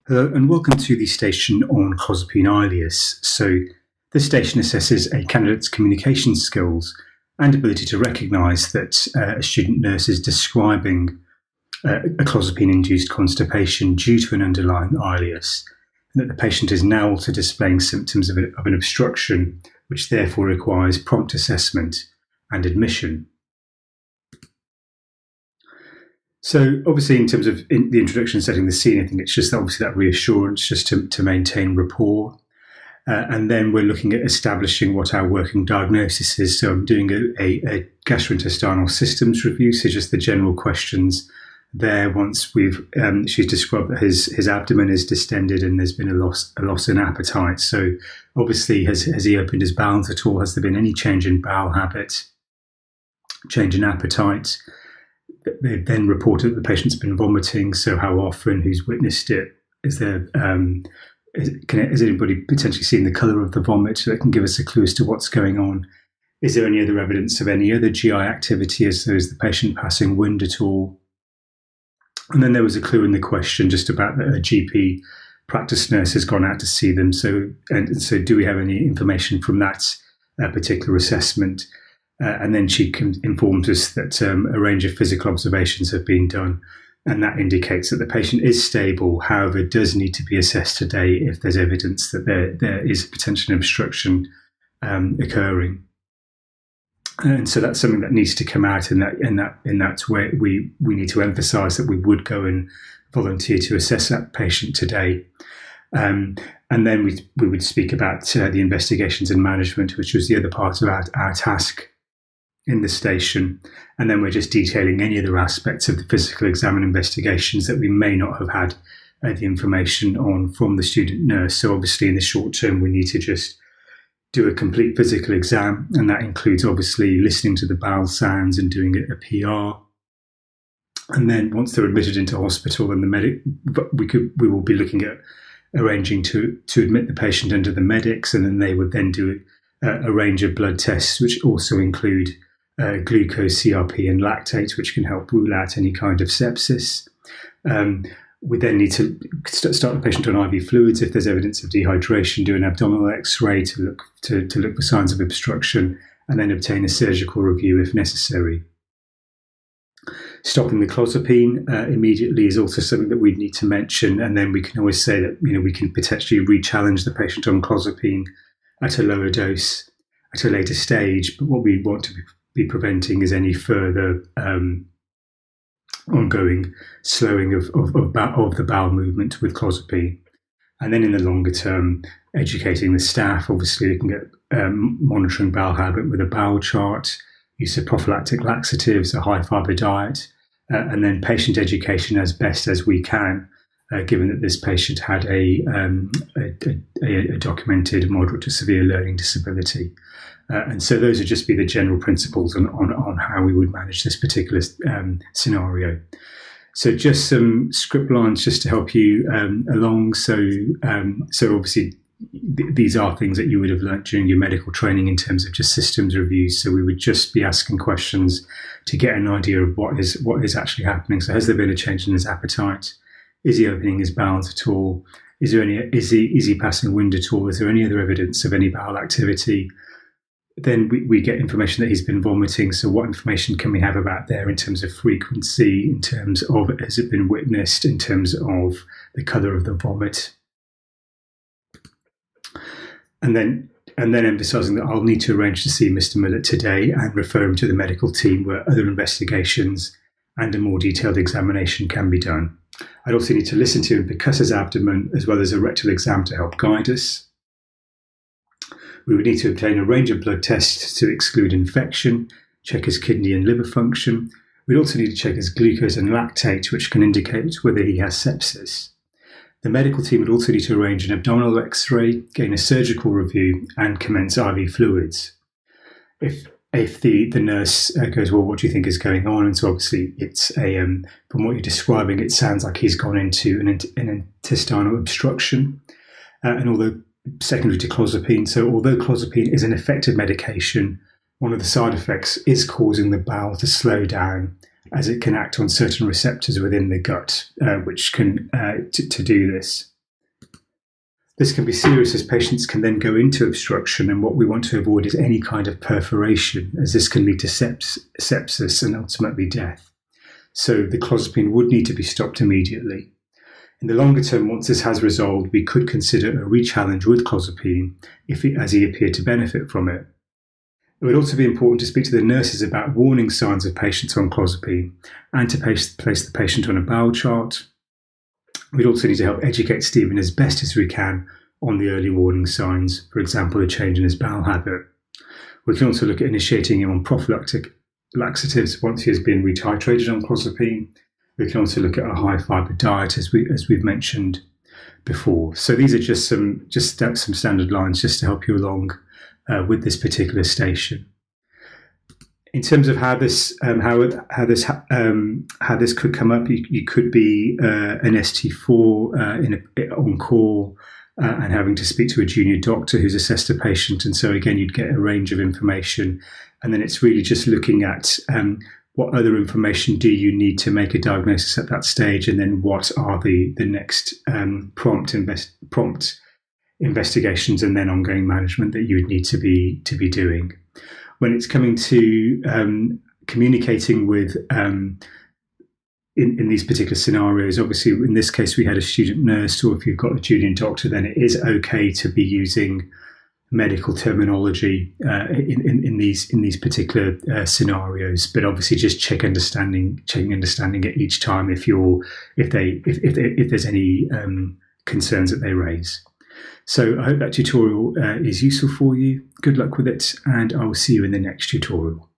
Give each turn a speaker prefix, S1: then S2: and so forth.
S1: Hello and welcome to the station on Clozapine-Induced Ileus. So this station assesses a candidate's communication skills and ability to recognise that a student nurse is describing a clozapine-induced constipation due to an underlying ileus, and that the patient is now also displaying symptoms of an obstruction, which therefore requires prompt assessment and admission. So obviously in terms of the introduction, setting the scene, I think it's just obviously that reassurance just to maintain rapport. And then we're looking at establishing what our working diagnosis is. So I'm doing a gastrointestinal systems review, so just the general questions there. Once she's described that his abdomen is distended and there's been a loss in appetite. So obviously has he opened his bowels at all? Has there been any change in bowel habit, change in appetite? They then reported that the patient's been vomiting. So how often? Who's witnessed it? Is there has anybody potentially seen the colour of the vomit that can give us a clue as to what's going on? Is there any other evidence of any other GI activity? Is the patient passing wind at all? And then there was a clue in the question just about that a GP practice nurse has gone out to see them. So do we have any information from that particular assessment? And then she informs us that a range of physical observations have been done, and that indicates that the patient is stable, however, does need to be assessed today if there's evidence that there is a potential obstruction occurring. And so that's something that needs to come out in that way. We need to emphasise that we would go and volunteer to assess that patient today. And then we would speak about the investigations and management, which was the other part of our task in the station. And then we're just detailing any other aspects of the physical exam and investigations that we may not have had the information on from the student nurse. So obviously in the short term, we need to just do a complete physical exam, and that includes obviously listening to the bowel sounds and doing a PR. And then once they're admitted into hospital, and we will be looking at arranging to admit the patient under the medics, and then they would then do a range of blood tests, which also include glucose, CRP, and lactate, which can help rule out any kind of sepsis. We then need to start the patient on IV fluids if there's evidence of dehydration, do an abdominal X-ray to look for signs of obstruction, and then obtain a surgical review if necessary. Stopping the clozapine immediately is also something that we'd need to mention, and then we can always say that we can potentially re-challenge the patient on clozapine at a lower dose at a later stage. But what we want to be preventing is any further ongoing slowing of the bowel movement with clozapine. And then in the longer term, educating the staff, obviously looking at monitoring bowel habit with a bowel chart, use of prophylactic laxatives, a high fibre diet, and then patient education as best as we can, given that this patient had a documented moderate to severe learning disability. And so those would just be the general principles on how we would manage this particular scenario. So just some script lines just to help you along. So obviously these are things that you would have learnt during your medical training in terms of just systems reviews. So we would just be asking questions to get an idea of what is actually happening. So has there been a change in his appetite? Is he opening his bowels at all? Is he passing wind at all? Is there any other evidence of any bowel activity? Then we get information that he's been vomiting. So what information can we have about there in terms of frequency, in terms of has it been witnessed, in terms of the colour of the vomit? And then emphasising that I'll need to arrange to see Mr. Millett today and refer him to the medical team where other investigations and a more detailed examination can be done. I'd also need to listen to him percuss his abdomen as well as a rectal exam to help guide us. We would need to obtain a range of blood tests to exclude infection, check his kidney and liver function. We'd also need to check his glucose and lactate, which can indicate whether he has sepsis. The medical team would also need to arrange an abdominal X-ray, gain a surgical review, and commence IV fluids. If the nurse goes, well, what do you think is going on? And so obviously it's from what you're describing, it sounds like he's gone into an intestinal obstruction. And although secondary to clozapine, so although clozapine is an effective medication, one of the side effects is causing the bowel to slow down as it can act on certain receptors within the gut, which can to do this. This can be serious as patients can then go into obstruction, and what we want to avoid is any kind of perforation, as this can lead to sepsis and ultimately death. So the clozapine would need to be stopped immediately. In the longer term, once this has resolved, we could consider a re-challenge with clozapine as he appeared to benefit from it. It would also be important to speak to the nurses about warning signs of patients on clozapine and to place the patient on a bowel chart. We'd also need to help educate Stephen as best as we can on the early warning signs, for example, a change in his bowel habit. We can also look at initiating him on prophylactic laxatives once he has been retitrated on clozapine. We can also look at a high fibre diet, as we've mentioned before. So these are just some standard lines just to help you along with this particular station. In terms of how this could come up, you could be an ST4 on call and having to speak to a junior doctor who's assessed a patient, and so again you'd get a range of information, and then it's really just looking at what other information do you need to make a diagnosis at that stage, and then what are the next prompt investigations and then ongoing management that you would need to be doing. When it's coming to communicating with in these particular scenarios, obviously in this case we had a student nurse, or if you've got a junior doctor, then it is okay to be using medical terminology in these particular scenarios, but obviously just checking understanding at each time if there's any concerns that they raise. So I hope that tutorial is useful for you. Good luck with it, and I will see you in the next tutorial.